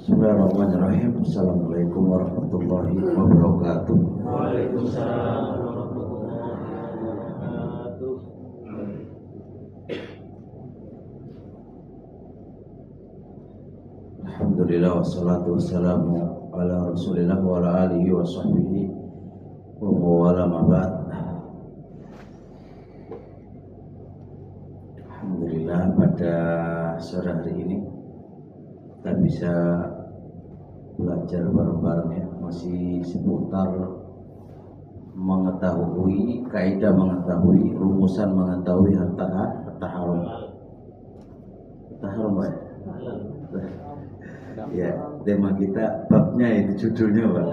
Bismillahirrahmanirrahim. Assalamualaikum warahmatullahi wabarakatuh. Waalaikumsalam warahmatullahi wabarakatuh. Alhamdulillah wassalatu wassalamu ala Rasulillah wa ala alihi wa sahbihi wa mawala ma ba'd. Alhamdulillah pada sore hari ini kita bisa belajar bareng-bareng ya, masih seputar mengetahui kaidah, mengetahui rumusan, mengetahui harta haram. Harta haram Pak. Ya, tema kita babnya itu judulnya Pak.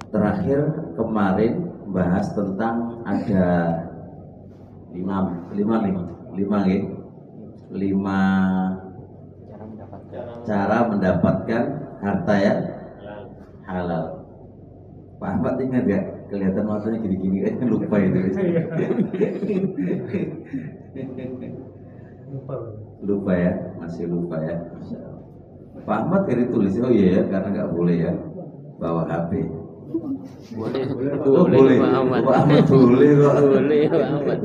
Terakhir kemarin bahas tentang ada lima cara mendapatkan harta yang halal. Pak Ahmad ingat gak? Kelihatan matanya gini-gini, lupa itu. Lupa ya, masih lupa ya. Pak Ahmad tadi tulis, oh iya ya, karena nggak boleh ya bawa HP. Boleh Pak Ahmad boleh kok. Boleh Pak Ahmad.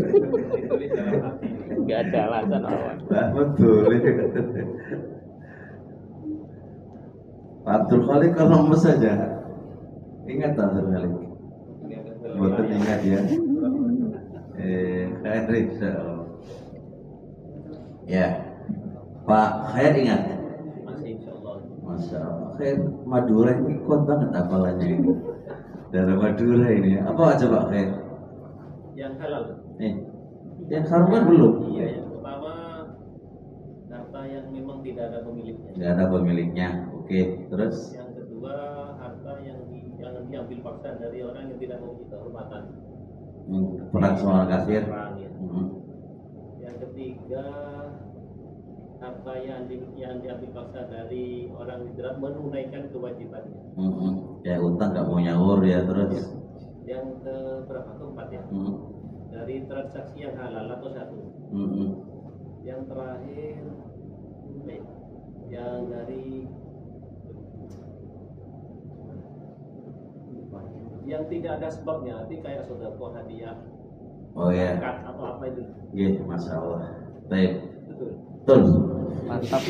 Enggak ada alasan Pak Ahmad boleh. Pak Abdul Khalik kalau lemes saja. Ingat tak Abdul Khalik? Betul ingat ya. Khair insyaallah. Ya. Pak Khair ingat? Masih insyaallah. Masya Allah. Khair Madura ini kuat banget hafalannya ini. Daerah Madura ini. Apa aja Pak Khair? Yang halal. Yang haram kan belum? Iya, yang pertama harta yang memang tidak ada pemiliknya. Tidak ada pemiliknya. Oke, terus Yang kedua harta yang jangan diambil paksa dari orang yang tidak memiliki kehormatan. perang sama orang kafir. Perang, ya. Yang ketiga harta yang diambil paksa dari orang yang tidak menunaikan kewajibannya. Ya utang nggak mau nyaur ya terus. Yang keberapa? Keempat ya. Dari transaksi yang halal atau satu. Yang terakhir yang dari yang tidak ada sebabnya, nanti kayak sedekah, hadiah, Oh ya. zakat atau apa itu. Iya, masya Allah. Baik. Betul. Betul. Mantap.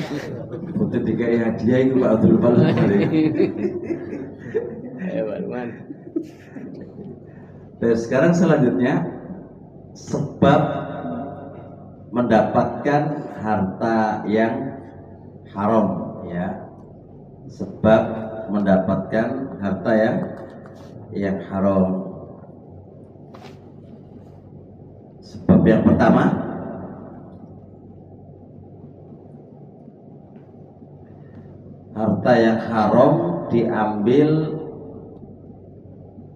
Untuk tiga hadiah itu Pak Abdul Khalik. Man. Dan sekarang selanjutnya sebab mendapatkan harta yang haram ya. Sebab mendapatkan harta yang haram. Sebab yang pertama harta yang haram diambil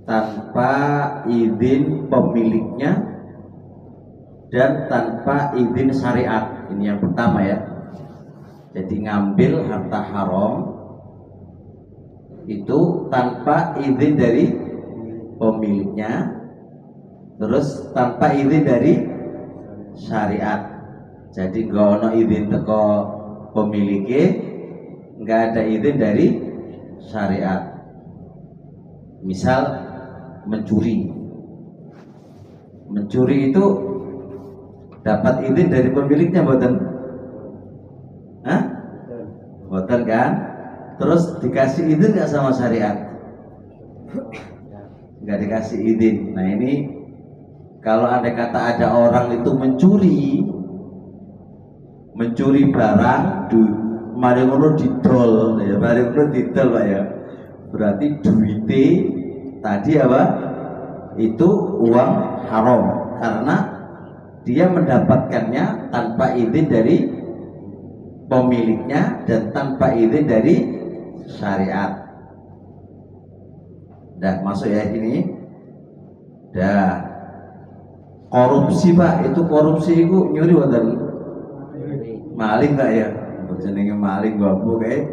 tanpa izin pemiliknya dan tanpa izin syariat. Ini yang pertama ya. Jadi ngambil harta haram itu tanpa izin dari pemiliknya, terus tanpa izin dari syariat. Jadi nggak ono izin teko pemiliknya, nggak ada izin dari syariat. Misal mencuri itu dapat izin dari pemiliknya mboten? Hah? Mboten kan? Terus dikasih izin nggak sama syariat? Nggak dikasih izin. Nah ini kalau andai kata ada orang itu mencuri barang, mari ngono didol ya, mari ngono didol Pak ya. Berarti duitnya tadi apa? Itu uang haram karena dia mendapatkannya tanpa izin dari pemiliknya dan tanpa izin dari syariat. Dah masuk ya ini. Dah korupsi Pak, itu korupsi itu nyuri wonten maling enggak ya? Jenenge maling babu kayak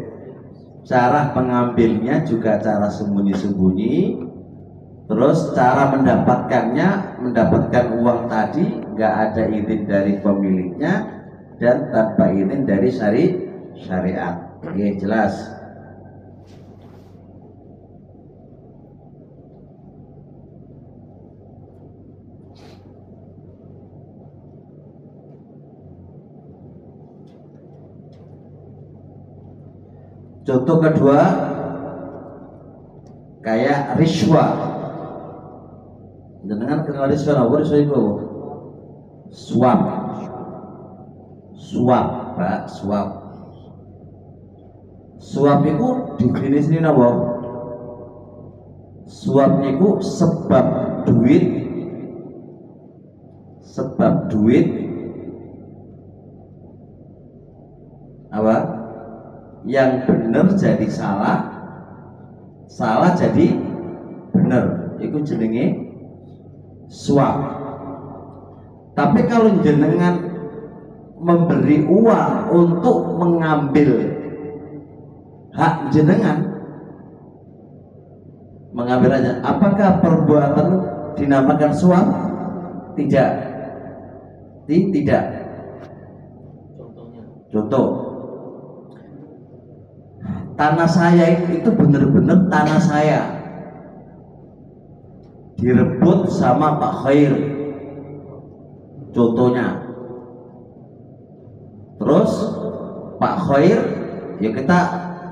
cara pengambilnya juga cara sembunyi-sembunyi, Terus cara mendapatkan uang tadi nggak ada izin dari pemiliknya dan tanpa izin dari syariat. Oke, jelas. Contoh kedua, kayak riswa. Dengan kenal riswa, apa riswa itu? Suap, Pak, suap. Suap itu definisi ini apa? Suap itu sebab duit apa? Yang benar jadi salah, salah jadi benar. Itu jenenge suap. Tapi kalau jenengan memberi uang untuk mengambil hak jenengan, mengambil aja, apakah perbuatan dinamakan suap? Tidak. Tidak. Contoh, tanah saya itu benar-benar tanah saya direbut sama Pak Khair, contohnya. Terus Pak Khair, ya kita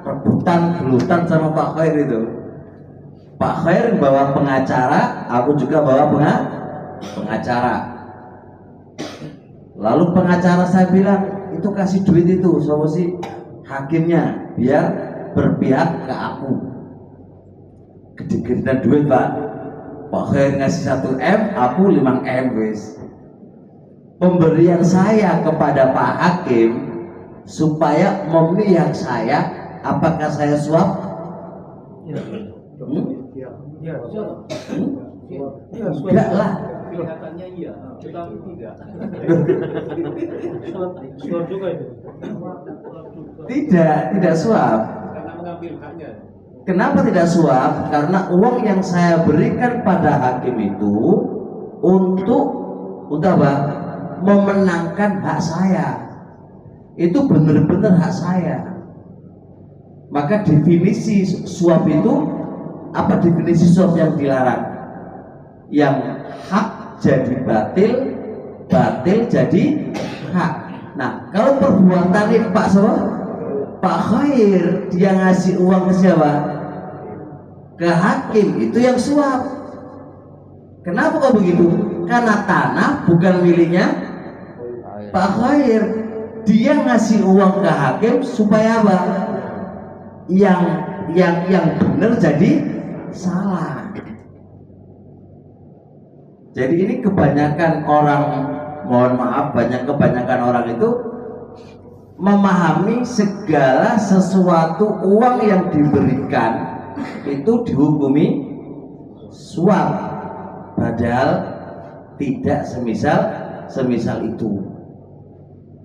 rebutan gelutan sama Pak Khair itu. Pak Khair bawa pengacara, aku juga bawa pengacara. Lalu pengacara saya bilang, itu kasih duit itu sama si hakimnya biar berpihak ke aku. Gede-gedean duit, Pak. Pak Khair ngasih 1 M, aku 5 M wis. Pemberian saya kepada Pak Hakim supaya memihak saya, apakah saya suap? Enggak lah. Kelihatannya iya, tetapi tidak. Suap juga itu. Tidak suap. Karena mengambil haknya. Kenapa tidak suap? Karena uang yang saya berikan pada hakim itu untuk apa? Memenangkan hak saya. Itu benar-benar hak saya. Maka definisi suap itu, apa definisi suap yang dilarang? Yang hak jadi batil, batil jadi hak. Nah, kalau perbuatan ini Pak Khair, dia ngasih uang ke siapa? Ke hakim, itu yang suap. Kenapa kok begitu? Karena tanah bukan miliknya Pak Khair. Dia ngasih uang ke hakim supaya apa? Yang benar jadi salah. Jadi ini kebanyakan orang, mohon maaf, kebanyakan orang itu memahami segala sesuatu uang yang diberikan itu dihukumi suap, padahal tidak semisal itu.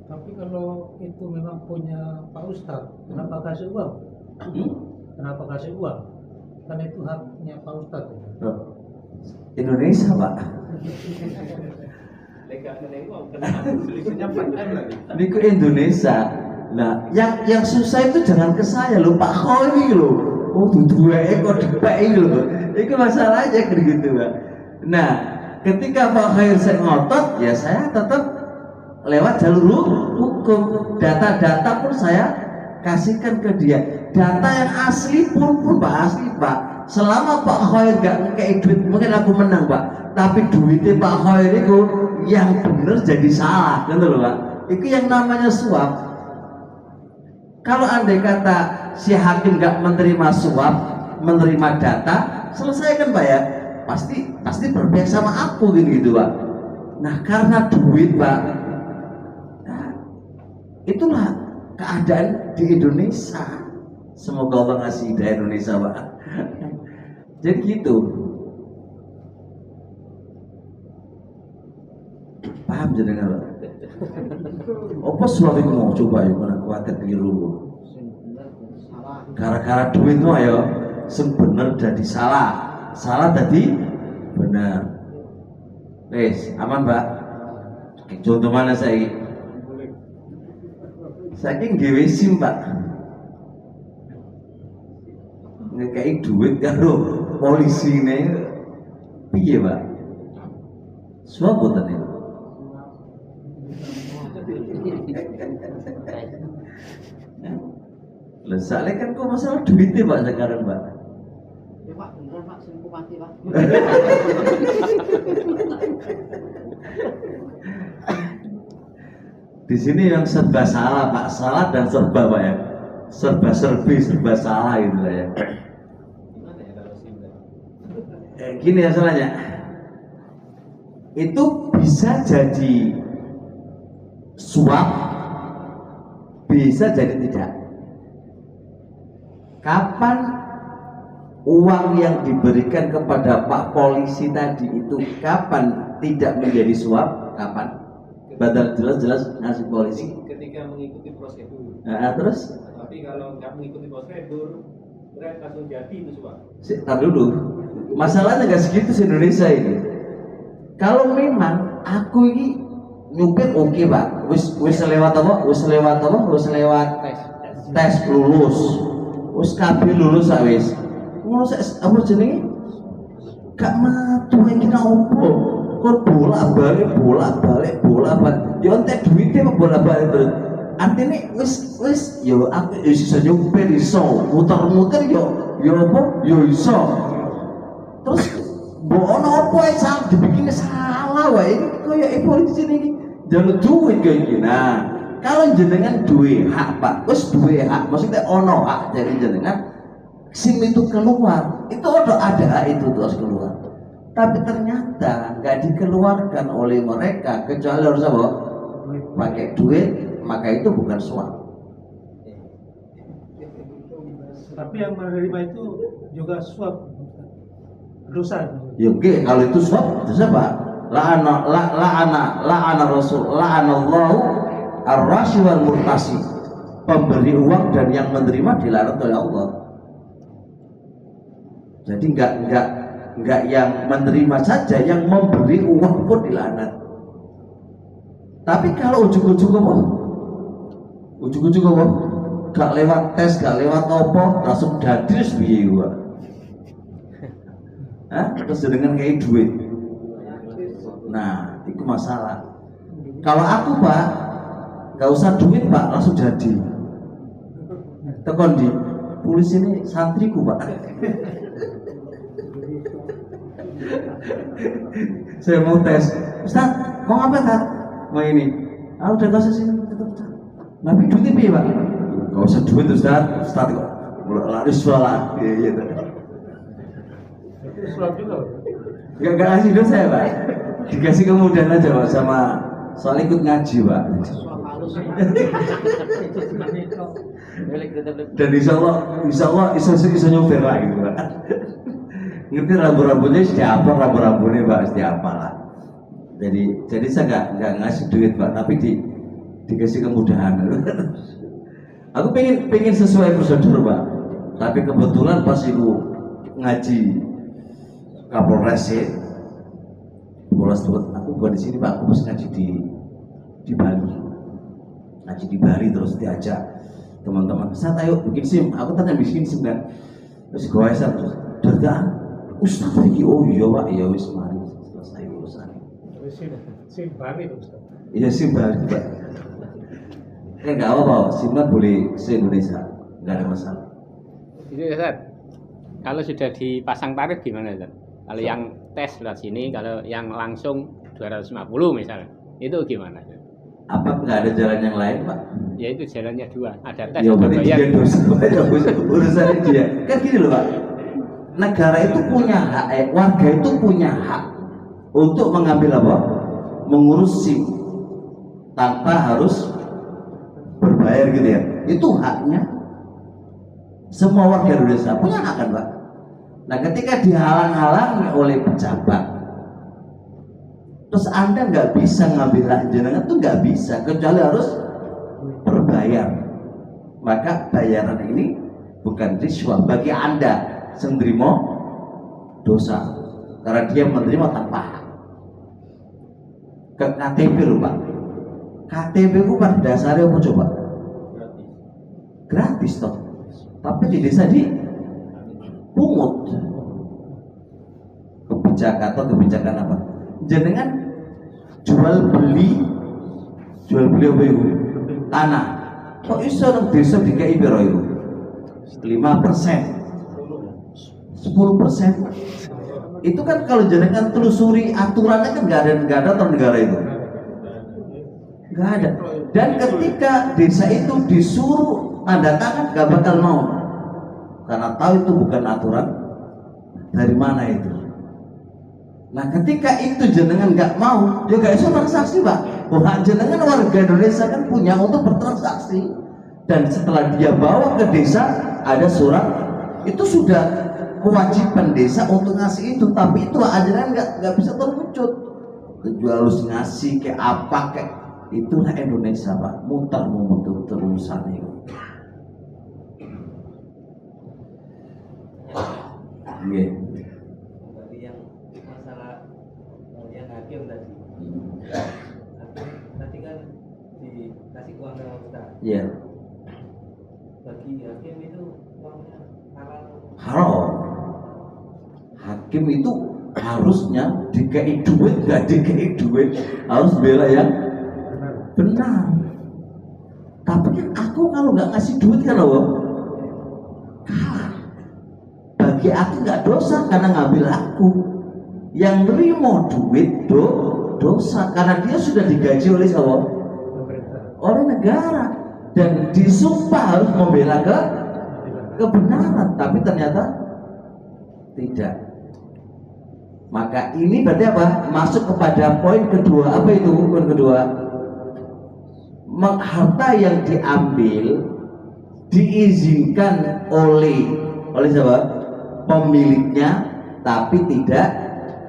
Tapi kalau itu memang punya Pak Ustadz, kenapa kasih uang? Kenapa kasih uang? Kan itu haknya Pak Ustadz. Indonesia, Pak. Ini ke Indonesia. Nah, yang susah itu jangan ke saya loh, Pak Khair ini loh. Oh, dua ekor dipek loh. Itu masalahnya kan gitu, Pak. Nah, ketika Pak Khair saya ngotot, ya saya tetap lewat jalur hukum. Data-data pun saya kasihkan ke dia. Data yang asli pun Pak, asli Pak. Selama Pak Khair gak ngekei duit, mungkin aku menang, Pak. Tapi duitnya Pak Khair itu yang benar jadi salah, gitu loh, Pak. Itu yang namanya suap. Kalau andai kata si hakim gak menerima suap, menerima data, selesaikan, Pak ya. Pasti berpihak sama aku gitu, Pak. Nah, karena duit, Pak, nah, itulah keadaan di Indonesia. Semoga Allah ngasih hidayah Indonesia, Pak. Jadi gitu. Paham jenengan, Pak? Apa suami mau coba ya, mana khawatir keliru. Gara-gara duit itu ayo, sebenar jadi salah, salah tadi benar. Wes, aman Pak. Contoh mana saya? Saya nggawe SIM Pak. Ngekei duit karo polisi ini piye Pak? Suap boten niku. Lah soalnya kan kok masalah duitnya Pak sekarang Pak. Ya Pak, beneran Pak, selingkuh mati Pak. Di sini yang serba salah Pak, salah dan serba Pak ya. Serba-serbi, serba salah gitu lah ya. Gimana ya kalau SIM tadi? Gini masalahnya. Itu bisa jadi suap, bisa jadi tidak. Kapan uang yang diberikan kepada Pak Polisi tadi itu kapan tidak menjadi suap? Kapan? Badal jelas-jelas ngasih polisi. Ketika mengikuti prosedur. Nah, terus? Tapi kalau nggak mengikuti prosedur, berat langsung jadi itu suap. Tar dulu. Masalahnya nggak segitu di Indonesia ini. Kalau memang aku ini nyupir oke Pak, wis lewat apa? Wis lewat tes lulus. Wis kabeh lulus wis. Ngono sik apa jenenge? Gak matu iki nang opo? Kok bolak-balik. Ya entek duite kok bolak-balik terus. Artine wis yo aku iso nyupir iso, muter-muter yo apa? Yo iso. Terus mbok ono apa salah dibikin salah wae iki koyo polisi iki. Jangan duit kayak gini. Nah, kalau jenengan duwe hak Pak, wis duwe hak. Maksudnya ono hak dari jenengan SIM itu keluar, itu ada hak itu terus keluar. Tapi ternyata nggak dikeluarkan oleh mereka kecuali harus apa? Pakai duit, maka itu bukan suap. Tapi yang menerima itu juga suap, dosa. Ya oke, kalau itu suap, itu apa? La'ana Rasul, la'anallahu ar-rashi wal murtasi. Pemberi uang dan yang menerima dilaknat oleh Allah. Jadi enggak yang menerima saja, yang memberi uang pun dilaknat. Tapi kalau ujung-ujung apa? Gak lewat tes, gak lewat apa, langsung dadis piye wae. Terus dengan kayak duit. Nah, itu masalah. Kalau aku Pak, nggak usah duit Pak, langsung jadi. Tekon di polisi ini santriku Pak. Saya mau tes, Ustaz, mau apa Ustaz? Mau ini. Udah nggak usah sini. Tapi duitnya piye Pak? Nggak usah duit Ustaz kok. Lari sholat, gitu. Itu suap juga. Nggak ngasih dosa ya Pak. Dikasih kemudahan aja Pak sama soal ikut ngaji Pak. Suap halus. Dan insya Allah iso nyopir lah gitu Pak. Ngerti rambu-rambunya siapa, rambu-rambunya Pak siapa lah. Jadi saya nggak ngasih duit Pak, tapi dikasih kemudahan. Aku pengen sesuai prosedur Pak. Tapi kebetulan pas itu ngaji Kapolres aku bukan di sini Pak, aku pas ngaji di Bali. Ngaji di Bali terus diajak teman-teman, "Ustaz ayo bikin SIM." Aku tanya bikin SIM kan. Terus gue terus "Dadaan, Ustaz iki." "Oh iya Pak, ya wis mari selesai urusan." SIM Bali Ustaz. Iya SIM Bali Pak. Kan enggak apa-apa, SIM kan boleh se-Indonesia, enggak ada masalah. Itu Ustaz, kalau sudah dipasang tarif gimana Ustaz? Kalau yang tes lewat sini, kalau yang langsung 250 misalnya, itu gimana? Apa nggak ada jalan yang lain Pak? Ya itu jalannya dua, ada tes Ya ada berarti bayar. dia dosa, urusannya dia. Kan gini loh Pak, negara itu punya hak, warga itu punya hak untuk mengambil apa? Mengurus SIM tanpa harus berbayar gitu ya. Itu haknya. Semua warga Indonesia punya hak kan Pak? Nah ketika dihalang-halangi oleh pejabat, terus Anda nggak bisa ngambil hak jenengan tuh nggak bisa, kecuali harus berbayar. Maka bayaran ini bukan riswah bagi Anda sendrimo dosa karena dia menerima tanpa hak. Ke KTP loh Pak. KTP itu pada dasarnya apa coba? Gratis toh. Tapi di desa di pungut. Kebijakan atau kebijakan apa? Jenengan jual beli apa itu? Tanah. Kok iso nang desa dikai piro itu? 5%, 10%. Itu kan kalau jenengan telusuri aturannya kan nggak ada atau negara itu nggak ada. Dan ketika desa itu disuruh tanda tangan nggak bakal mau karena tahu itu bukan aturan dari mana itu. Nah ketika itu jenengan nggak mau, dia nggak bisa transaksi Pak. Wah jenengan warga Indonesia kan punya untuk bertransaksi. Dan setelah dia bawa ke desa ada surat, itu sudah kewajiban desa untuk ngasih itu. Tapi itu ajaran nggak bisa terwujud. Kejual harus ngasih kayak apa kayak itulah Indonesia Pak. Muter terusan itu. Iya. Tadi yang masalah yang hakim tadi. Hakim tadi kan dikasih uang sama Ustaz. Iya. Bagi hakim itu uangnya halal. Haram. Hakim itu harusnya dikai duit, nggak dikai duit harus bela yang benar. Tapi kan aku kalau nggak ngasih duit kan loh, bagi aku nggak dosa karena ngambil aku. Yang nerimo duit dosa karena dia sudah digaji oleh siapa? Oleh negara dan disumpah harus membela kebenaran, tapi ternyata tidak. Maka ini berarti apa? Masuk kepada poin kedua. Apa itu poin kedua? Harta yang diambil diizinkan oleh siapa? Pemiliknya, tapi tidak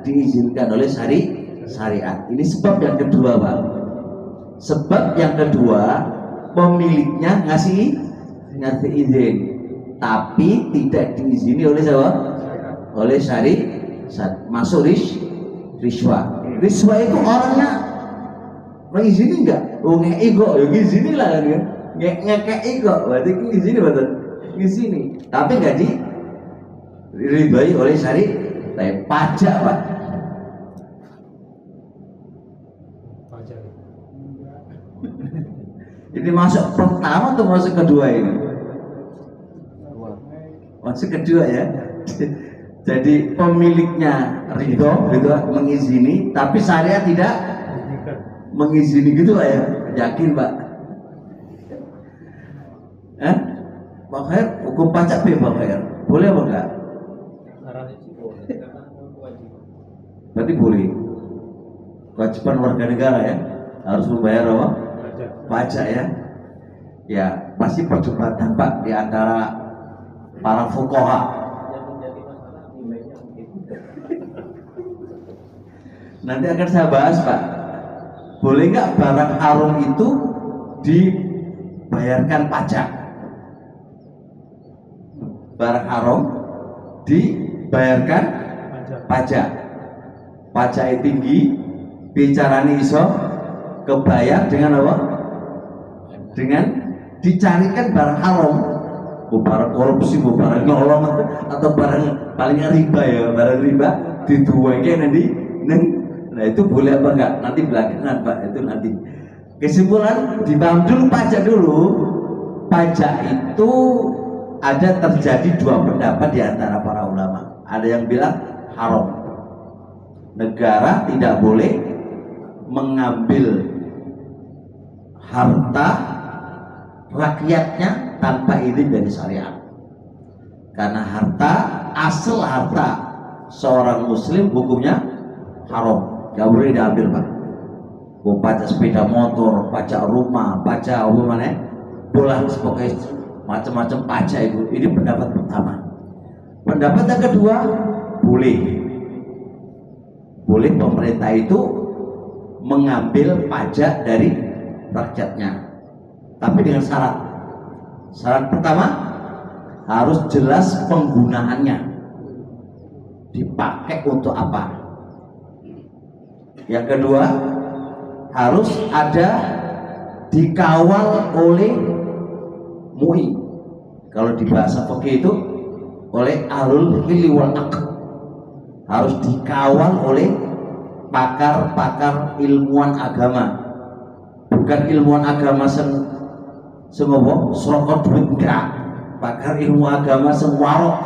diizinkan oleh syariat. Ini sebab yang kedua Pak. Sebab yang kedua, pemiliknya ngasih izin, tapi tidak diizini oleh siapa? Oleh syariat. Masuk riswah. Riswah itu orangnya mengizini enggak? Oh ngei kok, ya ngizini lah kan? Ngekei kok, berarti ngizini betul. Ngizini, tapi enggak diridhoi oleh syariat. Tapi pajak Pak. Pajak. Ini masuk pertama atau masuk kedua ini? Masuk kedua ya. Jadi pemiliknya ridho gitu mengizini, tapi syariat tidak mengizini gitu lah ya. Yakin Pak? Pak Khair, hukum pajak Pak Khair boleh apa enggak? Berarti boleh. Kewajiban warga negara ya, harus membayar apa? Pajak ya. Ya pasti perdebatan Pak di antara para fuqaha. Nanti akan saya bahas Pak. Boleh nggak barang haram itu dibayarkan pajak? Barang haram dibayarkan pajak. Pajaknya tinggi, bicaranya iso kebayar dengan apa? Dengan dicarikan barang haram, barang korupsi, barang nyolong atau barang paling riba ya, barang riba dituangkan nanti. Nah itu boleh apa enggak? Nanti belakangan Pak, itu nanti. Kesimpulan, dipaham dulu pajak dulu. Pajak itu ada terjadi dua pendapat di antara para ulama. Ada yang bilang haram. Negara tidak boleh mengambil harta rakyatnya tanpa izin dari syariat. Karena asal harta seorang muslim hukumnya haram. Gak boleh diambil Pak. Pajak sepeda motor, pajak rumah, pajak apa mana? Bola, pokoknya macam-macam pajak itu. Ini pendapat pertama. Pendapat yang kedua, boleh pemerintah itu mengambil pajak dari rakyatnya, tapi dengan syarat. Syarat pertama harus jelas penggunaannya. dipakai untuk apa. Yang kedua, harus ada dikawal oleh MUI. Kalau di bahasa fikih itu oleh ahlul ilmi wal aqd, harus dikawal oleh pakar-pakar ilmuwan agama, bukan ilmuwan agama sengowo srokot duit, enggak. Pakar ilmu agama semwarok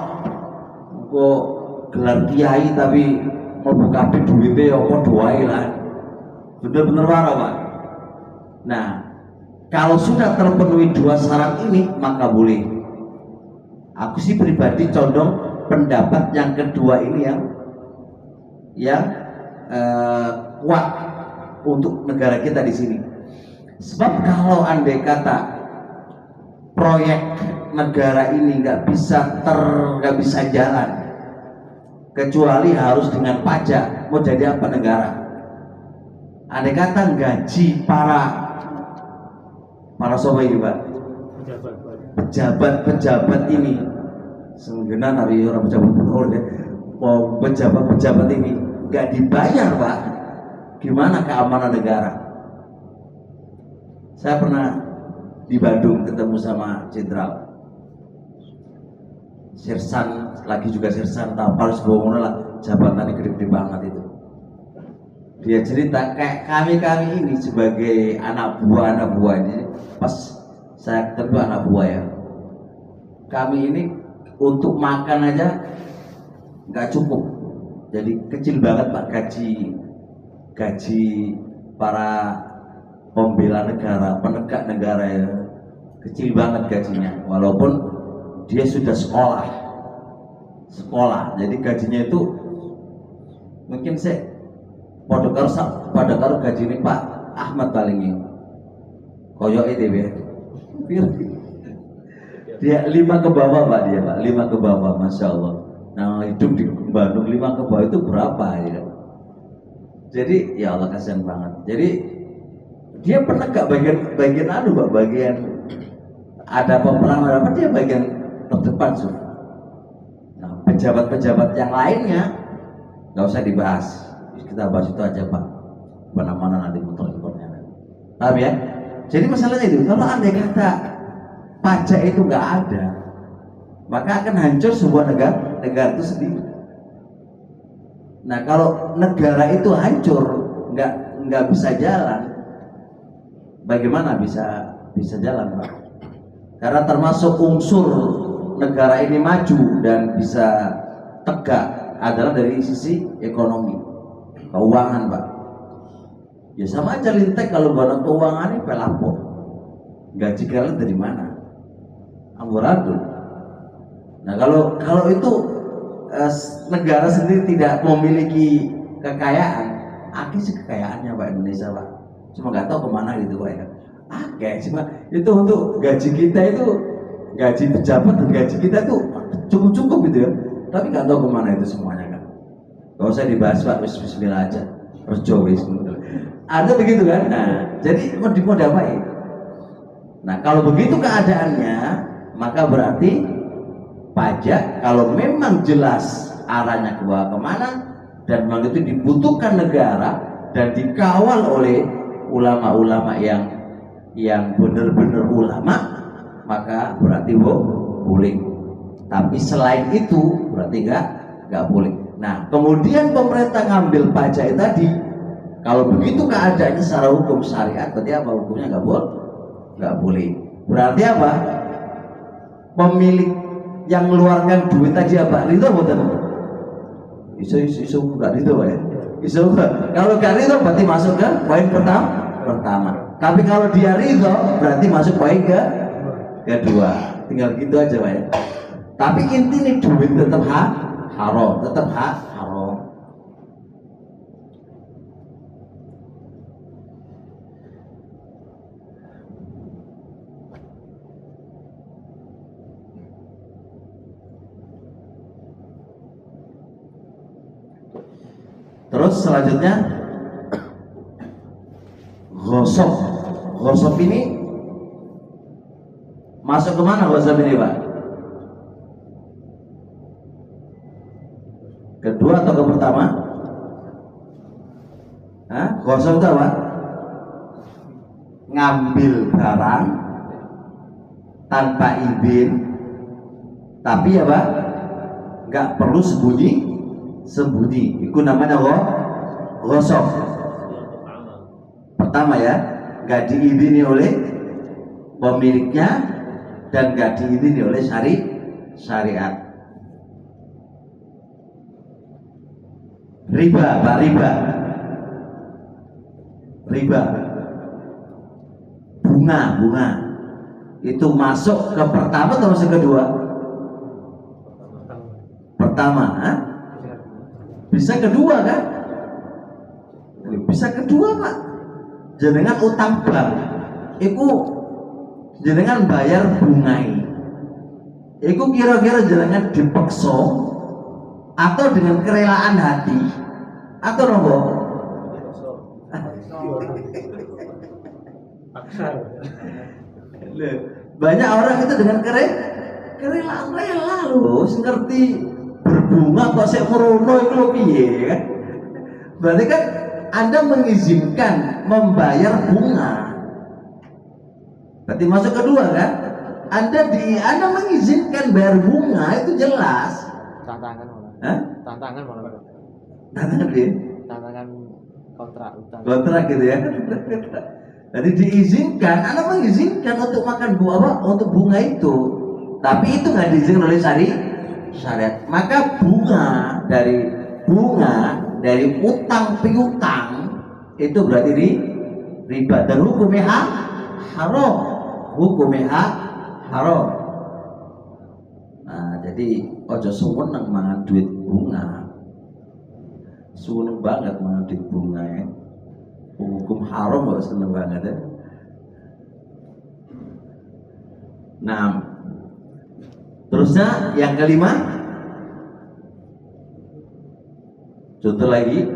kok gelar kiai tapi membuka duitnya apa doai lah, bener-bener warok Pak. Nah, kalau sudah terpenuhi dua syarat ini maka boleh. Aku sih pribadi condong pendapat yang kedua ini yang kuat untuk negara kita di sini. Sebab kalau andai kata proyek negara ini nggak bisa jalan kecuali harus dengan pajak, mau jadi apa negara? Andai kata gaji para sobat ini Pak, pejabat ini senggenan hari orang pejabat ini nggak dibayar Pak, gimana keamanan negara? Saya pernah di Bandung ketemu sama jenderal Sirsan, lagi juga Sirsan Tapal sebelumnya lah, jabatannya gede-gede banget itu. Dia cerita kayak kami ini sebagai anak buah ini, pas saya ketemu anak buah ya, kami ini untuk makan aja nggak cukup, jadi kecil banget Pak gaji para pembela negara, penegak negara ya, kecil banget gajinya, walaupun dia sudah sekolah, jadi gajinya itu mungkin pada karo gaji ini Pak Ahmad palingnya koyok itu ya, dia 5 ke bawah Pak, 5 ke bawah, Masya Allah. Nah hidup di Bandung 5 ke bawah itu berapa ya? Jadi ya Allah kasihan banget. Jadi dia penegak bagian Pak, bagian ada peperangan apa, dia bagian terdepan sudah. Nah pejabat yang lainnya nggak usah dibahas, kita bahas itu aja Pak, mana-mana nanti motor-motornya. Paham ya? Jadi masalahnya itu, kalau andai kata pajak itu nggak ada, maka akan hancur sebuah negara itu sendiri. Nah kalau negara itu hancur, nggak bisa jalan, bagaimana bisa jalan Pak? Karena termasuk unsur negara ini maju dan bisa tegak adalah dari sisi ekonomi, keuangan Pak. Ya sama aja lintek kalau barang keuangan ini pelapo, gaji kalian dari mana? Amburadul. Nah kalau itu negara sendiri tidak memiliki kekayaan, sih kekayaannya Pak Indonesia Pak, cuma nggak tahu kemana gitu Pak ya. Cuma itu untuk gaji kita itu, gaji pejabat dan gaji kita itu cukup gitu ya, tapi nggak tahu kemana itu semuanya kan. Gak usah dibahas Pak, bismillah aja, rejo wis. Ada begitu kan? Nah jadi mau diapain? Nah kalau begitu keadaannya, maka berarti pajak kalau memang jelas arahnya kemana dan memang itu dibutuhkan negara dan dikawal oleh ulama-ulama yang benar-benar ulama, maka berarti boleh. Tapi selain itu berarti nggak boleh. Nah kemudian pemerintah ngambil pajak tadi, kalau begitu keadaannya secara hukum syariat, berarti apa? Hukumnya nggak boleh. Berarti apa? Pemilik yang mengeluarkan duit tadi apa? Ridho betul? Isu nggak ridho ya? Isu kalau nggak ridho berarti masuk ke poin pertama. Tapi kalau dia ridho berarti masuk poin kedua. Tinggal gitu aja Pak ya. Tapi intinya duit tetap haram, tetap haram. Terus selanjutnya Ghosab ini masuk kemana Ghosab ini Pak? Ghosok itu apa? Ngambil barang tanpa izin, tapi apa? Nggak perlu sembunyi. Itu namanya ghosok. Pertama ya, nggak diizini oleh pemiliknya dan nggak diizini oleh syariat. Riba, Pak, riba, bunga itu masuk ke pertama atau masuk kedua? Pertama, bisa kedua kan? Bisa kedua Pak. Jenengan utang bank, itu jenengan bayar bungai. Itu kira-kira jenengan dipaksa atau dengan kerelaan hati atau nopo? Banyak orang itu dengan kerelaan rela loh, ngerti berbunga kok saya merono itu loh piye kan? Berarti kan Anda mengizinkan membayar bunga. Berarti masuk kedua kan? Anda mengizinkan bayar bunga itu jelas. Tantangan malah. Hah? Tantangan malah. Tantangan dia. Tantangan kontrak utang. Kontrak gitu ya. Jadi diizinkan, Anda mengizinkan untuk makan buah untuk bunga itu, tapi itu nggak diizinkan oleh syariat. Maka bunga dari utang piutang itu berarti riba dan hukumnya haram. Haram. Nah, jadi ojo seneng mangan duit bunga. Seneng banget mangan duit bunga ya. Hukum haram kok seneng banget ya. Nah, terusnya yang kelima, contoh lagi,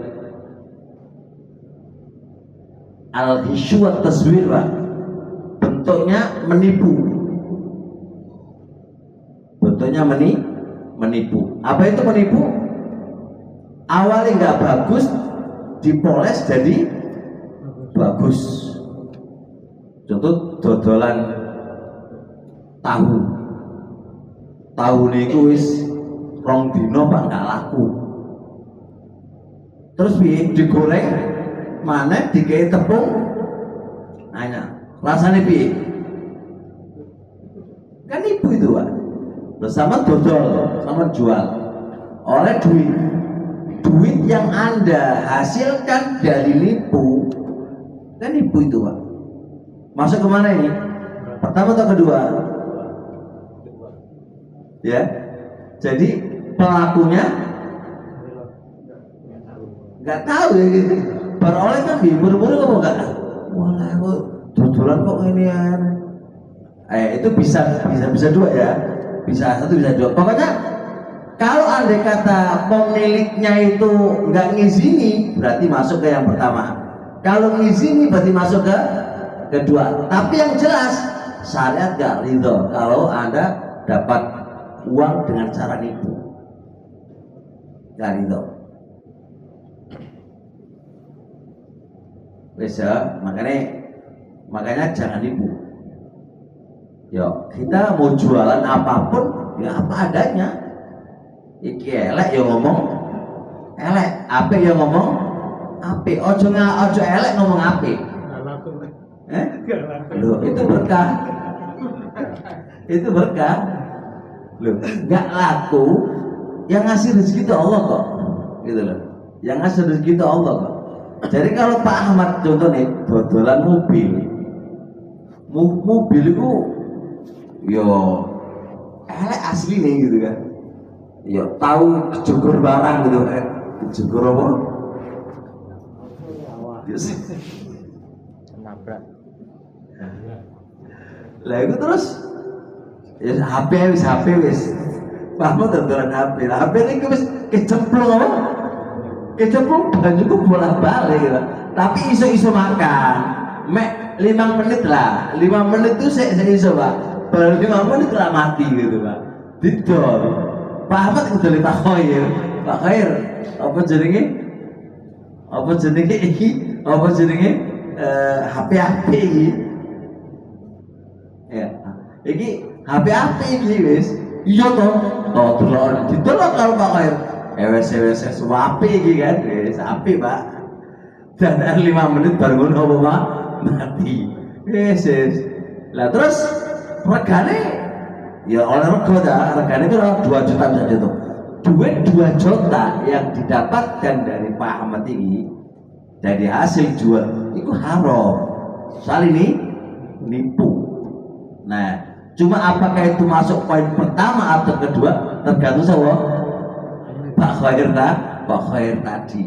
al-ghisyu wa taswir, Pak. Bentuknya menipu. Menipu. Apa itu menipu? Awalnya nggak bagus, dipoles jadi bagus. Contoh dodolan tahu niku wis rong dino Pak nggak laku. Terus digoreng mana dikei tepung, nanya rasanya piye? Kan nipu itu Pak. Bersama dodol, sama jual oleh duit yang Anda hasilkan dari nipu, kan nipu itu Pak. Masuk kemana ini? Pertama atau kedua? Ya, jadi pelakunya nggak tahu ya gitu. Beroleh kan buru-buru kok nggak? Wah, kok dodolan kok ini ya? Itu bisa dua ya. Bisa satu bisa dua. Pokoknya kalau andai kata pemiliknya itu nggak ngizini, berarti masuk ke yang pertama. Kalau ngizini berarti masuk ke kedua. Tapi yang jelas syariat nggak ridho kalau Anda dapat uang dengan cara nipu. Nggak ridho. Bisa, makanya jangan nipu. Yo, kita mau jualan apapun ya apa adanya. Iki elek ya ngomong elek, apik ya ngomong apik. Ojo elek ngomong apik. Loh, itu berkah. Itu berkah. Loh, nggak laku yang ngasih rezeki itu Allah kok. Gitu loh. Yang ngasih rezeki itu Allah kok. Jadi kalau Pak Ahmad contoh nih, dodolan mobil itu yo elek asli nih gitu kan. Yo tahu kejugur barang gitu kan. Kejugur apa? Nabrak. Lah itu terus ya HP wis. Paham dodolan HP. HP ini wis kecemplung apa? Kecemplung banyu ku bolak-balik gitu. Tapi iso makan. Mek 5 menit lah. 5 menit itu saya iso, Pak. Baru 5 menit lah mati gitu Pak. Didol. Pak Ahmad udah ditakoi ya. Pak Khair, apa jenenge iki? apa jenenge HP iki. Ya. Iki HP iki wis. Iya toh. Oh, delok karo Pak Khair. Wes wape iki kan. Wis apik, Pak. Dan 5 menit baru ngono apa, Pak? Mati. Wis. Lah terus regane ya oleh regane itu 2 juta saja tuh. Duit 2 juta yang didapatkan dari Pak Ahmad ini dari hasil jual itu haram. Soal ini nipu. Nah, cuma apakah itu masuk poin pertama atau kedua tergantung sama Pak Khair tadi.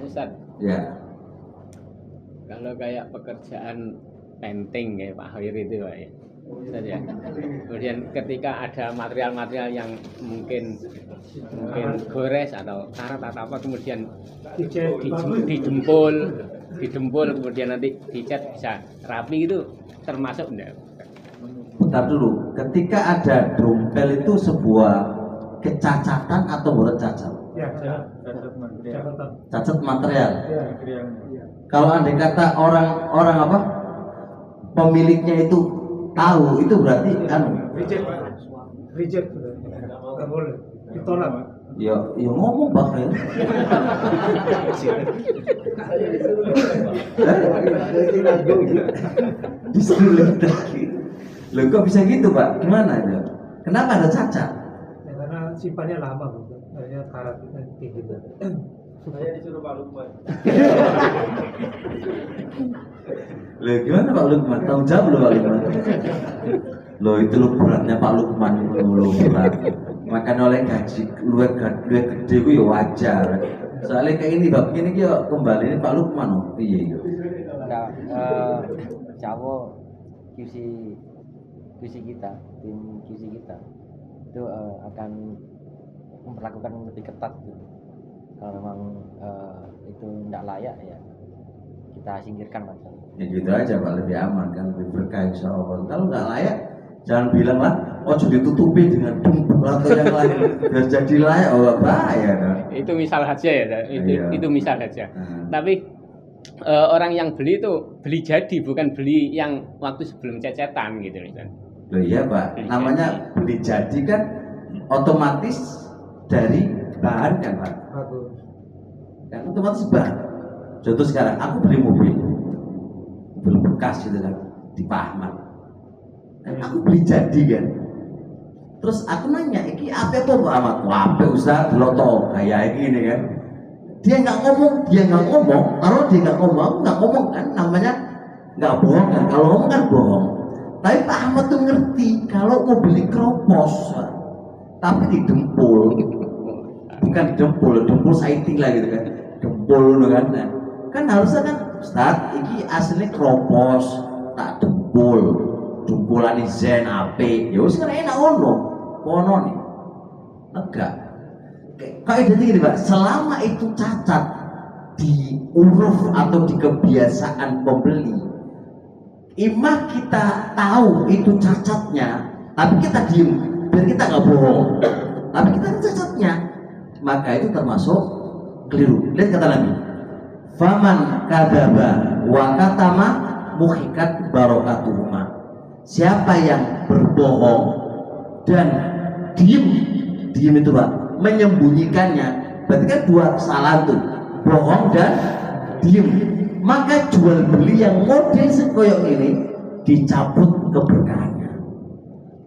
Ustaz, Ya. kalau kayak pekerjaan painting kayak Pak Khair itu Pak ya. Ustaz ya. Kemudian ketika ada material-material yang mungkin gores atau karat atau apa kemudian dijempol kemudian nanti dicat bisa rapi itu termasuk enggak? Bentar dulu, ketika ada dompel itu sebuah kecacatan atau bukan cacat? Ya, Cacat material. ya. Kalau andai kata orang apa pemiliknya itu tahu, itu berarti Reject sudah. Nggak boleh. Ditolak, Pak. ya ngomong Pak ya. Disuruh lagi. Loh kok bisa gitu Pak? Gimana itu? Kenapa ada cacat? Ya, karena simpannya lama, Bu. Akhirnya karat itu kayak gitu. Saya disuruh Pak Lukman. Loh gimana Pak Lukman? Tanggung jawab loh Pak Lukman. Loh itu lo beratnya Pak Lukman lo berat. Makan oleh gaji luwih gede ku ya wajar. Soalnya kayak ini Pak, ini ya kembali ini Pak Lukman. Oh iya iya. Enggak, Jawa QC kita, tim QC kita itu akan memperlakukan lebih ketat gitu. Kalau memang itu tidak layak ya kita singkirkan macam. Ya gitu aja Pak, lebih aman kan, lebih berkah insya Allah. Kalau nggak layak, jangan bilang lah, oh jadi tutupi dengan tumpeng atau yang lain biar jadi layak, oh bahaya kan. Itu misal saja ya, Iya. itu misal saja. Tapi orang yang beli itu beli jadi, bukan beli yang waktu sebelum cecetan gitu misalnya. Loh iya Pak, namanya beli jadi kan otomatis dari bahan kan Pak. Bagus. Kan otomatis bahan. Contoh sekarang aku beli mobil bekas gitu kan di Pak Ahmad. Kan aku beli jadi kan. Terus aku nanya, iki apa tuh Pak Ahmad? Wah, apa Ustaz, loto kayak gini kan. Dia nggak ngomong. Kalau dia nggak ngomong, aku nggak ngomong kan, namanya nggak bohong kan. Kalau ngomong kan bohong. Tapi Pak Ahmad tuh ngerti kalau mau beli keropos, Pak. Tapi didempul, bukan dempul sighting lah gitu kan. Dempul kan. Nah, kan harusnya kan Ustaz, iki aslinya keropos, tak dumpulan zen ape. Ya wis kan enak ono nih. Enggak. Kaidahnya gini Pak, selama itu cacat di uruf atau di kebiasaan pembeli, imah kita tahu itu cacatnya, tapi kita diem, biar kita nggak bohong. Tapi kita cacatnya, maka itu termasuk keliru. Lihat kata Nabi, faman kadaba wa katama muhikat barokatuhuma. Siapa yang berbohong dan diem itu Pak, menyembunyikannya, berarti kan dua kesalahan tuh, bohong dan diem. Maka jual beli yang model sekoyok ini dicabut keberkahannya.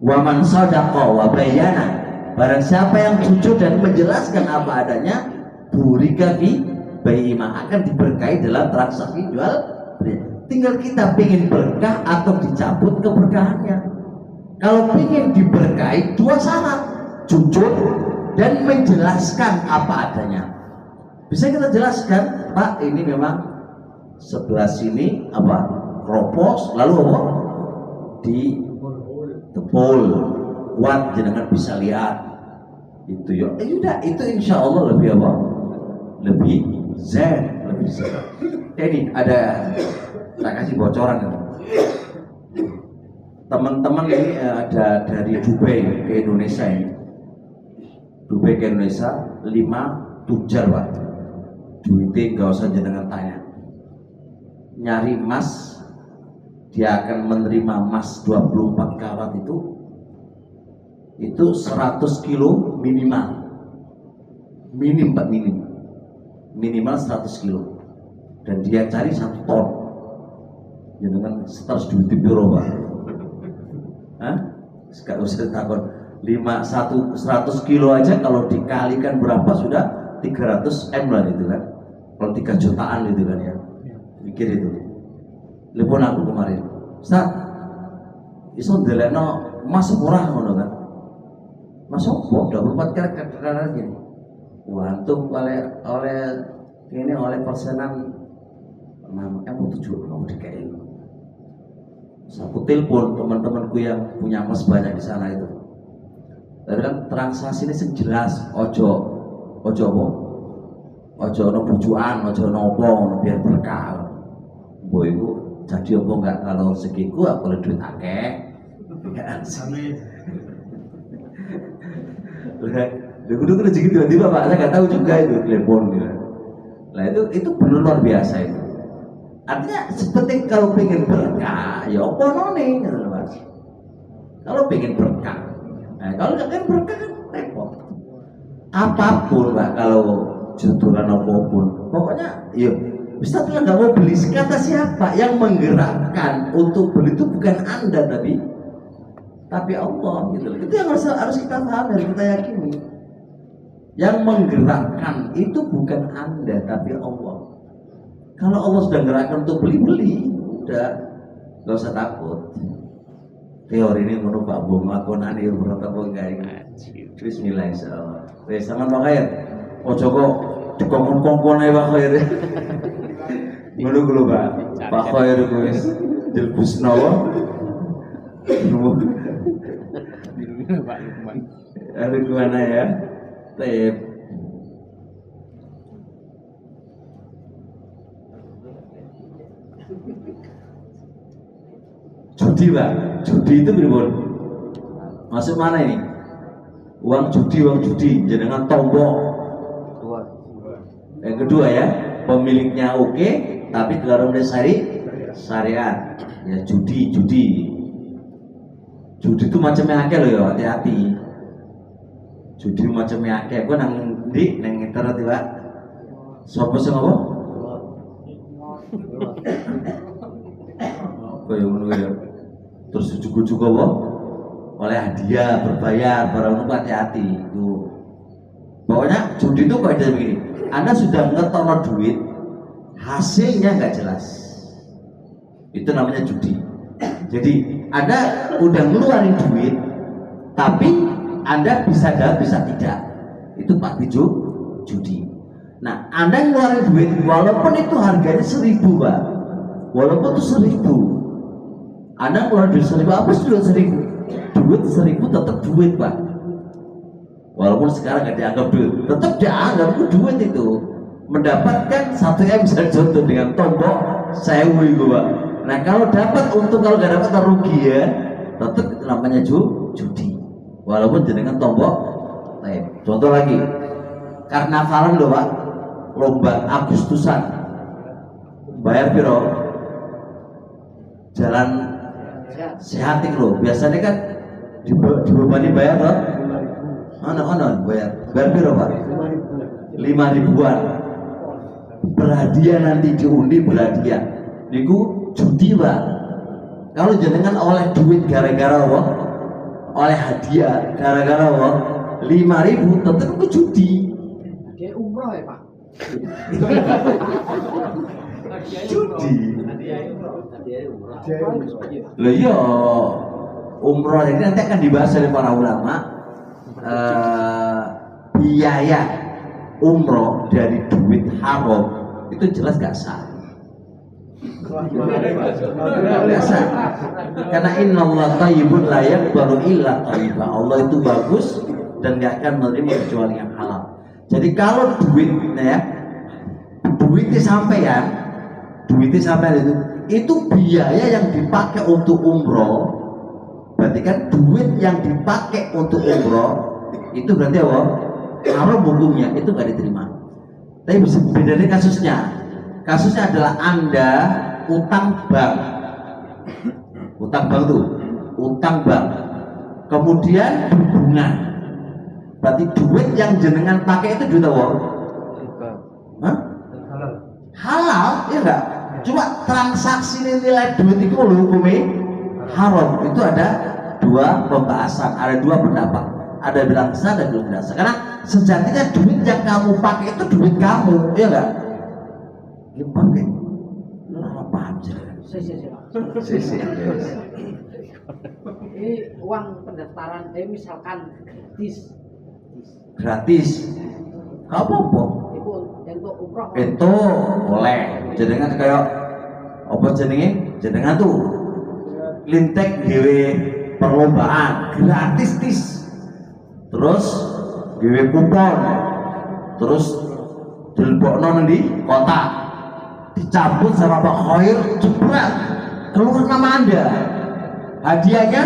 Waman sadaqa wa bayana, barang siapa yang jujur dan menjelaskan apa adanya, burika fi bayima, akan diberkahi dalam transaksi jual beli. Tinggal kita pingin berkah atau dicabut keberkahannya. Kalau pingin diberkahi, dua syarat, jujur dan menjelaskan apa adanya. Bisa kita jelaskan, Pak, ini memang sebelah sini apa keropos, lalu apa di tepul kuat, jenengan bisa lihat itu ya. Udah itu insya Allah lebih apa? Lebih zen. ini ada, tak kasih bocoran ya. Teman-teman ini ada dari Dubai ke Indonesia ini. Dubai ke Indonesia 5 tujar Pak. Duitnya gak usah jenengan tanya. Nyari emas, dia akan menerima emas 24 karat itu 100 kilo minimal. Minim Pak, minimal 100 kilo. Dan dia cari 1 ton. Jenengan seterus duit piro Pak? Hah? Gak usah takut. 100 kilo aja kalau dikalikan berapa sudah 300 M lah itu kan. Kalau 3 jutaan itu kan ya. Pikir itu. Telepon aku kemarin. Ustaz, iso ndelekno emas murah ngono kan. Mas opo 24 karat kadang gini. Wah, antum oleh ini oleh persenan kamu 7 mau dikai. Aku telepon teman-temanku yang punya emas banyak di sana itu. Tapi kan transaksi ini jelas, ojo ono bujuan, ojo nopo, biar berkah. Boy itu jadi apa enggak kalau rezekiku aku duit akeh. Amin. Kudu rezeki tiba-tiba Pak, saya nggak tahu juga itu telepon gitu. Nah itu benar luar biasa itu. Artinya seperti kalau pengen berkah, ya apa none gitu Mas. Kalau pengen berkah, nah kalau nggak pengen berkah kan repot. Apapun Pak, kalau juturan apapun, pokoknya, yuk. Ustaz bilang nggak mau beli, kata siapa yang menggerakkan untuk beli itu bukan Anda tapi Allah gitu. Itu yang harus kita pahami, harus kita yakini. Yang menggerakkan itu bukan Anda tapi Allah. Kalau Allah sudah gerakkan untuk beli, udah nggak usah takut. Teori ini menurut Pak Bung lakonan ini menurut apa enggak? Bismillah insyaallah. Wes sama Pak Khair. Ojo kok dikongkon-kongkon ae Pak Khair. Ngono ku lho Pak. Pak Khair wis jelbusno wae. Pak Lukman. Ada kemana ya? Tep. Judi Pak, judi itu berapa? Masuk mana ini? Uang judi, jenengan tombok. Yang kedua ya, pemiliknya oke, tapi dalam syariat. Ya judi. Judi itu macamnya akeh loh ya, hati-hati. Judi macamnya akeh. Gue nang internet ya Pak. Sopo sing apa? Kayak ngono ya. Terus ujuk-ujuk apa? Oleh hadiah, berbayar, barang itu hati-hati. Itu. Pokoknya judi itu kayak begini. Anda sudah ngetorno duit, hasilnya nggak jelas. Itu namanya judi. Jadi Anda udah ngeluarin duit, tapi Anda bisa dapat, bisa tidak. Itu pasti judi. Nah, Anda ngeluarin duit, walaupun itu harganya 1.000 Pak, walaupun itu 1.000, Anda ngeluarin duit 1.000, apa sih duit 1.000? Duit 1.000 tetap duit Pak. Walaupun sekarang nggak dianggap duit, tetap dianggap itu duit itu. Mendapatkan 1 M bisa contoh dengan tombok 1.000 itu Pak. Nah kalau dapat untung, kalau nggak dapat rugi ya, tetap itu namanya judi. Walaupun jenengan tombok. Contoh lagi, karnavalan loh Pak, lomba Agustusan, bayar piro? Jalan sehat loh. Biasanya kan dibebani bayar loh. Ono bayar piro Pak? 5.000-an. Berhadiah nanti diundi berhadiah. Niku judi Pak. Kalau jenengan oleh duit gara-gara apa? Oleh hadiah gara-gara apa? 5.000 tetap itu judi. Dia umroh ya Pak. Judi. Loh iya, umroh ini nanti akan dibahas oleh para ulama. Biaya umroh dari duit haram itu jelas gak sah. Biasa. Karena innallaha thayyibun la yaqbalu illa thayyiban. Allah itu bagus dan gak akan menerima kecuali yang halal. Jadi kalau duitnya ya, duitnya sampean duitnya sampai itu biaya yang dipakai untuk umroh. Berarti kan duit yang dipakai untuk umroh itu berarti apa? Haram hukumnya, itu nggak diterima. Tapi bedanya kasusnya adalah Anda utang bank. Utang bank tuh, utang bank. Kemudian hubungan. Berarti duit yang jenengan pakai itu duit apa? Hah? Halal. Halal, ya enggak? Cuma transaksi nilai duit itu hukumnya haram. Itu ada dua pembahasan, ada dua pendapat. Ada bilang sah, ada bilang tidak sah. Karena sejatinya duit yang kamu pakai itu duit kamu, ya enggak? Ya pakai. Lu paham sih? Sisi. Ini uang pendaftaran, misalkan Gratis. Apa? itu untuk umroh. Itu boleh. Jenengan kayak apa jenenge? Jenengan tuh lintek dhewe perlombaan gratis tis. Terus dhewe kupon. Terus dilebokno nang ndi? Kota. Dicabut sama Pak Khair, jebret. Keluar nama Anda. Hadiahnya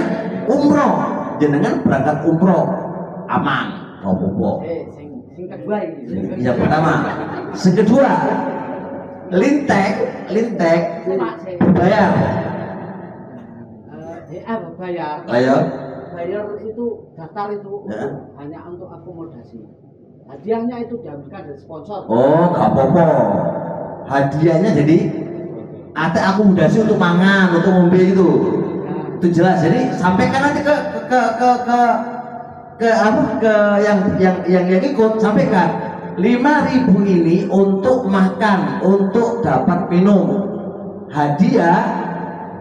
umroh. Jenengan berangkat umroh aman. Apa-apa. Sing kedua ini. Yang pertama, yang kedua, lintek bayar. Bayar. Ayo. Bayar itu daftar itu Ya. hanya untuk akomodasi. Hadiahnya itu diambilkan dari sponsor. Oh, nggak apa-apa. Hadiahnya jadi ada akomodasi untuk mangan, untuk ngombe gitu. Nah, Itu jelas. Jadi sampaikan nanti ke yang ikut, sampaikan 5.000 ini untuk makan, untuk dapat minum. Hadiah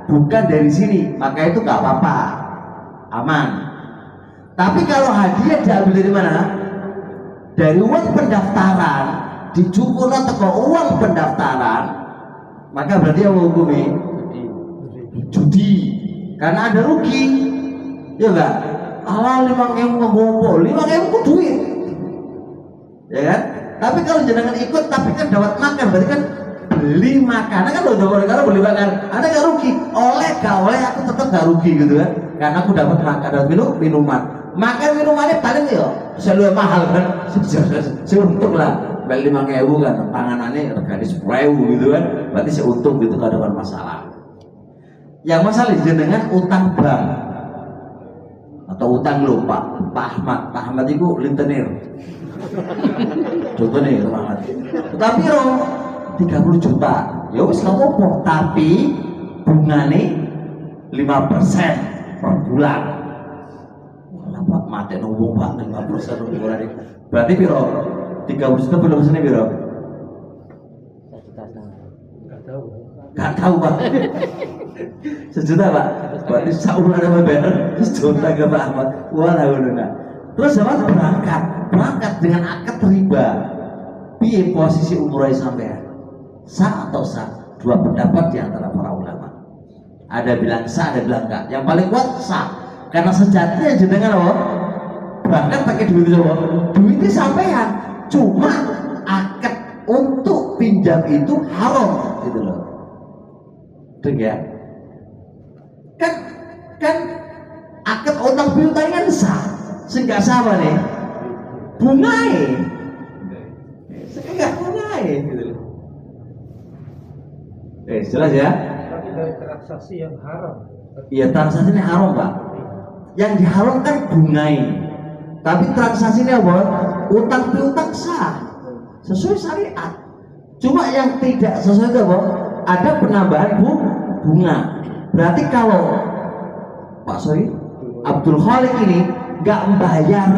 bukan dari sini, maka itu nggak apa-apa, aman. Tapi kalau hadiah diambil dari mana? Dari uang pendaftaran, dicukur teko uang pendaftaran, maka berarti apa hukumnya? Judi. Karena ada rugi, ya enggak? Allah 5.000 ngomong, 5.000 ku duit, ya kan? Tapi kalau jenengan ikut, tapi kan dapat makan, berarti kan beli makanan kan udah kalau beli makan, ada nggak rugi? Oleh aku tetap nggak rugi gitu kan? Karena aku dapat makan, dapat minuman. Makan minumannya paling ya, selalu mahal kan? Seuntung lah, beli 5.000 kan, panganannya regane 10.000 gitu kan? Berarti seuntung gitu, gak ada masalah. Yang masalah jenengan utang bank atau utang lo Pak Ahmad itu lintenir. Contohnya Pak Ahmad. Tapi 30 juta. Ya wis gak apa-apa, tapi bungane 5% per bulan. Kenapa mati nunggu Pak 5% per bulan ini? Berarti piro? 30 juta belum sini piro? Gak tahu Pak. 1 juta Pak. Berarti saulan sama bayar 1 juta ke Pak Ahmad. Wah, enggak. Terus sama berangkat dengan akad riba. Piye posisi umroh sampean? Sah atau sah? Dua pendapat di antara para ulama. Ada bilang sah, ada bilang enggak. Yang paling kuat sah. Karena sejatinya jenengan apa? Berangkat pakai duit itu apa? Duitnya sampean. Cuma akad untuk pinjam itu haram gitu loh. Betul ya? Kan akad utang piutang kan sah. Sehingga sama nih bungai sehingga bungai gitu loh. Jelas ya? Tapi dari transaksi yang haram. Iya, transaksi ini haram Pak. Yang diharamkan bungai. Tapi transaksi ini apa? Utang piutang sah sesuai syariat. Cuma yang tidak sesuai itu apa? Ada penambahan bunga. Berarti kalau Pak Soi Abdul Khalik ini nggak membayar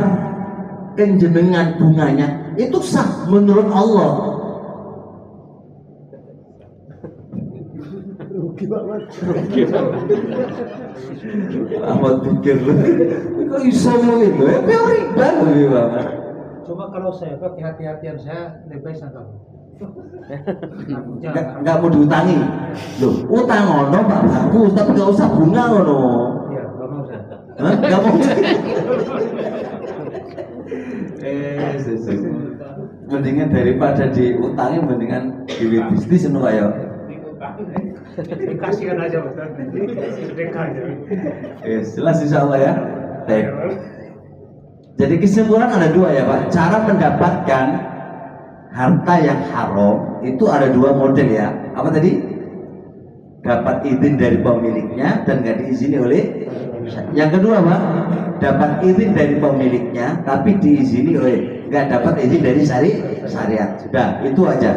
kenjenengan bunganya, itu sah menurut Allah. Rugi banget. Ahmad pikir lu, kok bisa ngomong itu? Ya teori baru ya Bapak. Coba kalau saya kok hati-hatian saya lebih baik sama kamu. Nggak mau diutangi. Loh, utang ngono Pak bagus, tapi nggak usah bunga ngono. Iya, nggak mau saya. Hah? Nggak mau. Mendingan daripada diutangi, mendingan duit bisnis ngono Pak ya. Dikasihkan aja Pak. Sedekah aja. Jelas insya Allah ya. Baik. Jadi kesimpulan ada dua ya Pak. Cara mendapatkan harta yang haram itu ada dua model ya. Apa tadi? Dapat izin dari pemiliknya dan nggak diizini oleh. Yang kedua Pak, dapat izin dari pemiliknya tapi diizini oleh, nggak dapat izin dari syariat. Sudah, itu aja.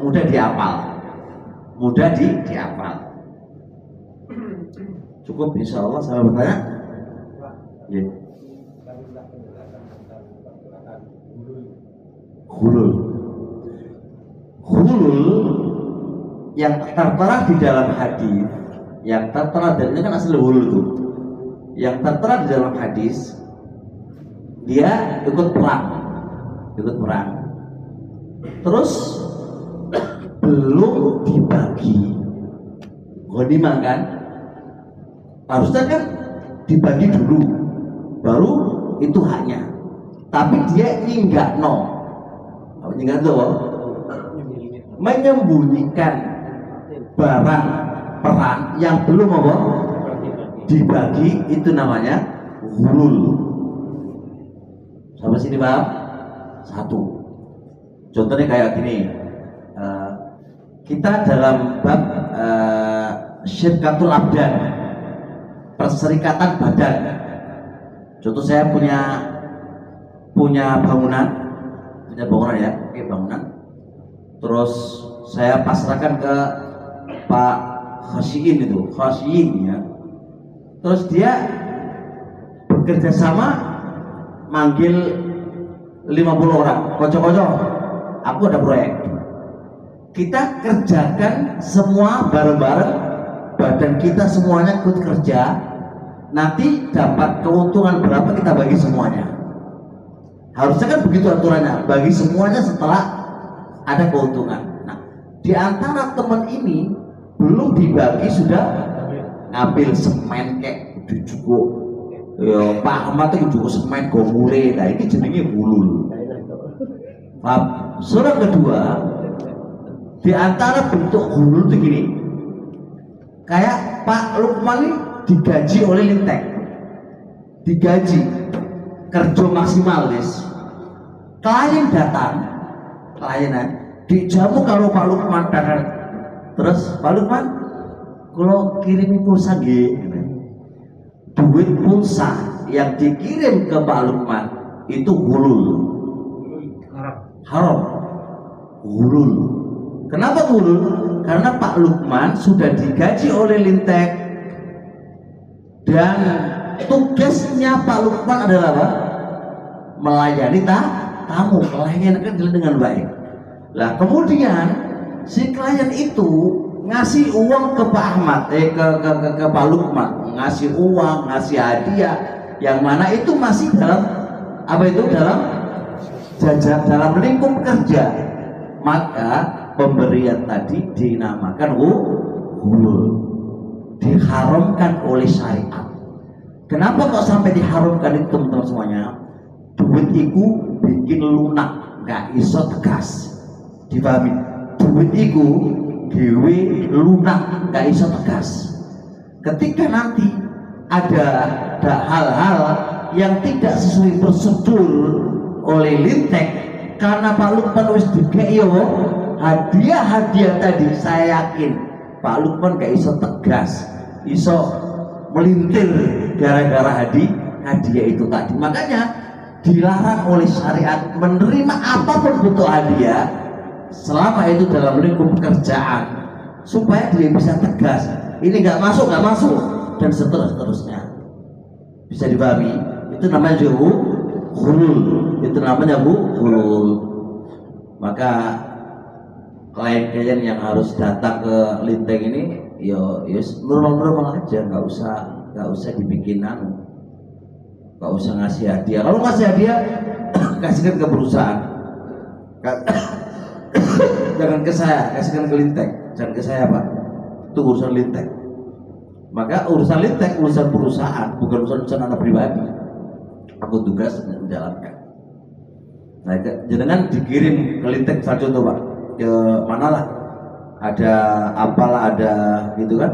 Mudah dihafal. Mudah dihafal. Cukup insya Allah. Saya bertanya. Ya. Hulul. Hulul yang tertera di dalam hadis, yang tertera dan ini kan asli hulul itu. Yang tertera di dalam hadis, dia ikut perang. Terus belum dibagi ghanimah kan? Harusnya kan dibagi dulu, baru itu haknya. Tapi dia nyinggak no. Apa nyinggak itu? Menyembunyikan barang perang yang belum apa? Dibagi, itu namanya hulul. Sampai sini paham? Satu. Contohnya kayak gini. Kita dalam bab syirkatul abdan, perserikatan badan. Contoh saya punya bangunan ya, bangunan. Terus saya pasrahkan ke Pak Khasiin ya. Terus dia bekerja sama manggil 50 orang, kocok-kocok. Aku ada proyek. Kita kerjakan semua bareng-bareng, badan kita semuanya ikut kerja. Nanti dapat keuntungan berapa kita bagi semuanya. Harusnya kan begitu aturannya, bagi semuanya setelah ada keuntungan. Nah, di antara teman ini belum dibagi sudah ngambil semen kayak cukup ya Pak Ahmad itu cukup semen gomure. Nah ini jenenge bulul. Paham? Surah kedua, di antara bentuk bulul itu gini, kayak Pak Lukman ini digaji oleh Lintek, digaji kerja maksimal guys. Klien datang, dijamu kalau Pak Lukman datang. Terus Pak Lukman, kalau kirimi pulsa duit pulsa yang dikirim ke Pak Lukman itu hulul, haram, hulul. Kenapa hulul? Karena Pak Lukman sudah digaji oleh Lintek dan tugasnya Pak Lukman adalah apa? Melayani tamu, melayani dengan baik. Lah kemudian si klien itu ngasih uang ke Pak Ahmad, ke Pak Lukman, ngasih uang, ngasih hadiah, yang mana itu masih dalam apa itu dalam lingkup kerja. Maka pemberian tadi dinamakan hulul, diharamkan oleh syariat. Kenapa kok sampai diharamkan itu teman-teman semuanya? Duit itu bikin lunak, nggak iso tegas, dipahami? Duit itu dewe lunak, nggak iso tegas. Ketika nanti ada hal-hal yang tidak sesuai prosedur oleh Lintek, karena Pak Lukman wis digeyo hadiah tadi, saya yakin Pak Lukman gak iso tegas, iso melintir gara-gara hadiah itu tadi. Makanya dilarang oleh syariat menerima apapun bentuk hadiah selama itu dalam lingkup pekerjaan, supaya dia bisa tegas, ini nggak masuk dan seterusnya. Bisa dipahami? Itu namanya hulul. Itu namanya hulul. Maka klien-klien yang harus datang ke Linteng ini, yo normal aja, nggak usah dibikin nggak usah ngasih hadiah. Kalau ngasih hadiah kasihkan ke perusahaan. Jangan ke saya, kasihkan ke Lintek. Jangan ke saya Pak, itu urusan Lintek. Maka urusan Lintek, urusan perusahaan, bukan urusan anak pribadi. Aku tugas menjalankan. Nah, jangan dikirim ke Lintek, saya contoh Pak, ke mana lah ada apalah, ada gitu kan.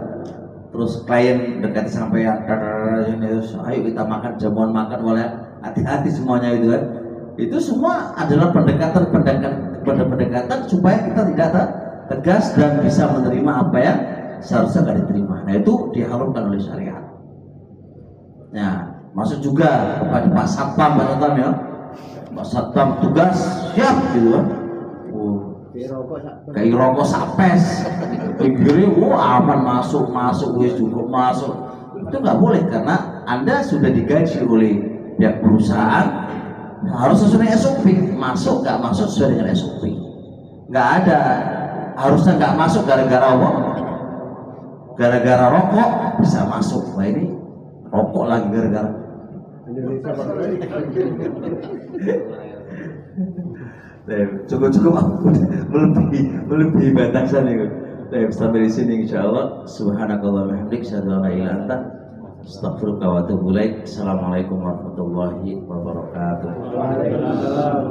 Terus klien dekati sampean, terus ayo kita makan, jamuan makan, boleh hati-hati semuanya itu kan. Itu semua adalah pendekatan supaya kita tidak tegas dan bisa menerima apa yang seharusnya nggak diterima. Nah itu diharamkan oleh syariat. Nah, maksud juga kepada Pak Satpam, Pak Satpam ya, Pak Satpam tugas siap gitu kan. Kayak rokok sapes, pinggirnya aman masuk wis cukup masuk. Itu nggak boleh karena Anda sudah digaji oleh pihak perusahaan, harus sesuai SOP. Masuk nggak masuk sesuai dengan SOP. Nggak ada harusnya nggak masuk gara-gara apa? Gara-gara rokok bisa masuk. Nah ini rokok lagi gara-gara. Cukup melebihi batasan itu. Sampai di sini insyaallah. Subhanakallah wa bihamdik, asyhadu an la ilaha illa anta, astaghfiruka wa atubu ilaik. Assalamualaikum warahmatullahi wabarakatuh. Waalaikumsalam.